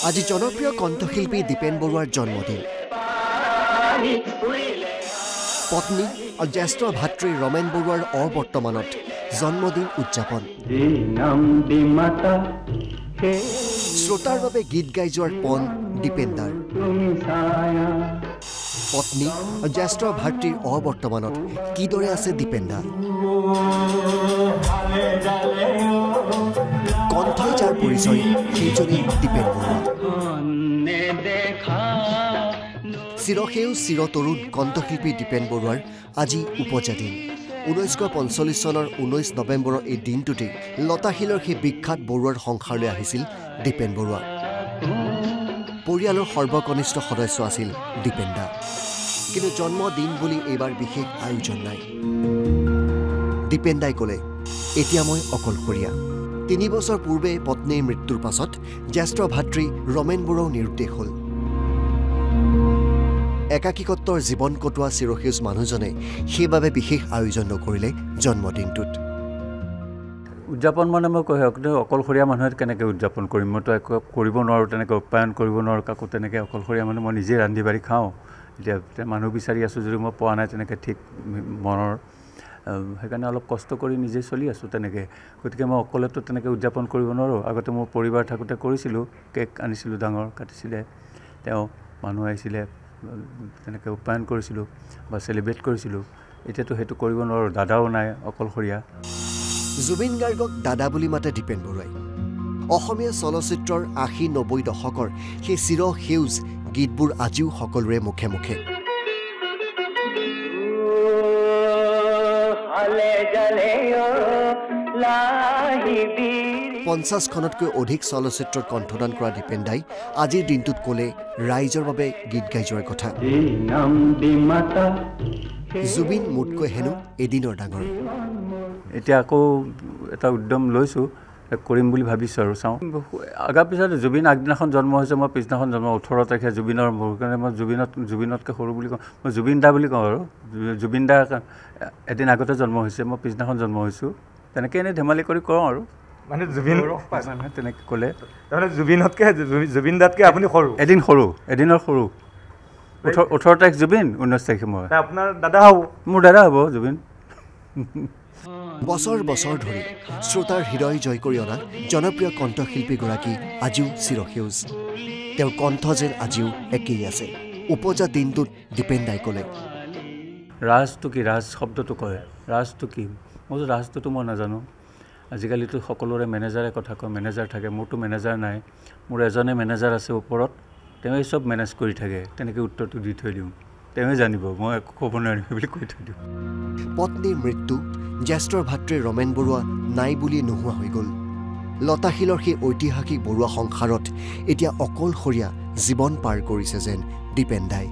আজি জনপ্ৰিয় কণ্ঠশিল্পী দীপেন বৰুৱাৰ জন্মদিন পত্নী আৰু জ্যেষ্ঠ ভাতৃ ৰমেন বৰুৱাৰ অবৰ্তমানত জন্মদিন উদযাপন শ্ৰোতাৰ বাবে গীত গাই যোৱাৰ পণ দীপেনদাৰ পত্নী আৰু জ্যেষ্ঠ ভাতৃৰ অবৰ্তমানত কিদৰে আছে দীপেনদা কণ্ঠই যাৰ পৰিচয় সেইজনেই দীপেন বৰুৱা চিৰসেউজ চিৰতৰুণ কণ্ঠশিল্পী দীপেন বৰুৱাৰ আজি উপজা দিন 1945 চনৰ 19 নৱেম্বৰৰ এই দিনটোতে লতাশিলৰ সেই বিখ্যাত বৰুৱাৰ সংসাৰলৈ আহিছিল দীপেন বৰুৱা পৰিয়ালৰ সৰ্বকনিষ্ঠ সদস্য আছিল দীপেনদা কিন্তু জন্মদিন বুলি এইবাৰ বিশেষ আয়োজন নাই দীপেনদাই ক'লে এতিয়া মই অকলশৰীয়া 3 বছৰ পূৰ্বে পত্নীৰ মৃত্যুৰ পাছত জ্যেষ্ঠ ভাতৃ ৰমেন বৰুৱাও নিৰুদ্দেশ হ'ল একাকিকত্বৰ জীৱন কটোৱা চিৰসেউজ মানুহজনে সেইবাবে বিশেষ আয়োজন নকৰিলে জন্মদিনটোত উদযাপন মানে মই কয় অকলশৰীয়া মানুহে কেনেকৈ উদযাপন কৰিম মইতো একো কৰিব নোৱাৰোঁ তেনেকৈ উপায়ন কৰিব নোৱাৰোঁ কাকো তেনেকৈ অকলশৰীয়া মানুহ মই নিজে ৰান্ধি বাঢ়ি খাওঁ এতিয়া মানুহ বিচাৰি আছোঁ যদি মই পোৱা নাই তেনেকৈ ঠিক মনৰ সেইকাৰণে অলপ কষ্ট কৰি নিজে চলি আছোঁ তেনেকৈ গতিকে মই অকলেতো তেনেকৈ উদযাপন কৰিব নোৱাৰোঁ আগতে মোৰ পৰিবাৰ থাকোঁতে কৰিছিলোঁ কেক আনিছিলোঁ ডাঙৰ কাটিছিলে তেওঁ মানুহ আহিছিলে তেনেকৈ উপায়ন কৰিছিলোঁ বা চেলিব্ৰেট কৰিছিলোঁ এতিয়াতো সেইটো কৰিব নোৱাৰোঁ দাদাও নাই অকলশৰীয়া জুবিন গাৰ্গক দাদা বুলি মাতে দীপেন বৰুৱাই অসমীয়া চলচ্চিত্ৰৰ 80-90 দশকৰ সেই চিৰসেউজ গীতবোৰ আজিও সকলোৰে মুখে মুখে 50খনতকৈ অধিক চলচ্চিত্ৰত কণ্ঠদান কৰা দীপেনদাই আজিৰ দিনটোত ক'লে ৰাইজৰ বাবে গীত গাই যোৱাৰ কথা জুবিন মোতকৈ হেনো এদিনৰ ডাঙৰ এতিয়া আকৌ এটা উদ্যম লৈছোঁ কৰিম বুলি ভাবিছোঁ আৰু চাওঁ আগা পিছত জুবিন আগদিনাখন জন্ম হৈছে মই পিছদিনাখন জন্ম 18 তাৰিখে জুবিনৰ মোৰ কাৰণে মই জুবিনতকৈ সৰু বুলি কওঁ মই জুবিন দা বুলি কওঁ আৰু জুবিন দা এদিন আগতে জন্ম হৈছে মই পিছদিনাখন জন্ম হৈছোঁ তেনেকৈ এনেই ধেমালি কৰি কওঁ আৰু মানে জুবিন তেনেকৈ ক'লে তাৰমানে জুবিন দাতকৈ আপুনি সৰু এদিনৰ সৰু 18 তাৰিখ জুবিন 19 তাৰিখে মই আপোনাৰ দাদা হ'ব মোৰ দাদা হ'ব জুবিন বছৰ বছৰ ধৰি শ্ৰোতাৰ হৃদয় জয় কৰি অনা জনপ্ৰিয় কণ্ঠশিল্পীগৰাকী আজিও চিৰসেউজ তেওঁৰ কণ্ঠ যেন আজিও একেই আছে উপজা দিনটোত দীপেনদাই ক'লে ৰাজটো কি ৰাজ শব্দটো কয় ৰাজটো কি মইতো ৰাজটোতো মই নাজানো আজিকালিতো সকলোৰে মেনেজাৰে কথা কয় মেনেজাৰ থাকে মোৰতো মেনেজাৰ নাই মোৰ এজনে মেনেজাৰ আছে ওপৰত তেওঁই চব মেনেজ কৰি থাকে তেনেকৈ উত্তৰটো দি থৈ দিওঁ তেওঁই জানিব মই একো ক'ব নোৱাৰিম বুলি কৈ থৈ দিওঁ পত্নীৰ মৃত্যু জ্যেষ্ঠ ভাতৃ ৰমেন বৰুৱা নাই বুলি নোহোৱা হৈ গ'ল লতাশিলৰ সেই ঐতিহাসিক বৰুৱা সংসাৰত এতিয়া অকলশৰীয়া জীৱন পাৰ কৰিছে যেন দীপেনদাই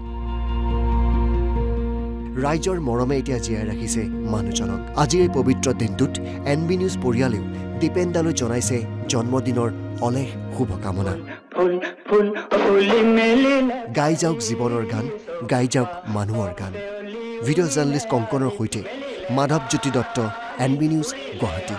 ৰাইজৰ মৰমে এতিয়া জীয়াই ৰাখিছে মানুহজনক আজিৰ এই পবিত্ৰ দিনটোত NB নিউজ পৰিয়ালেও দীপেনদালৈ জনাইছে জন্মদিনৰ অলেখ শুভকামনা গাই যাওক জীৱনৰ গান গাই যাওক মানুহৰ গান ভিডিঅ' জাৰ্নেলিষ্ট কংকনৰ সৈতে মাধৱজ্যোতি দত্ত NB নিউজ গুৱাহাটী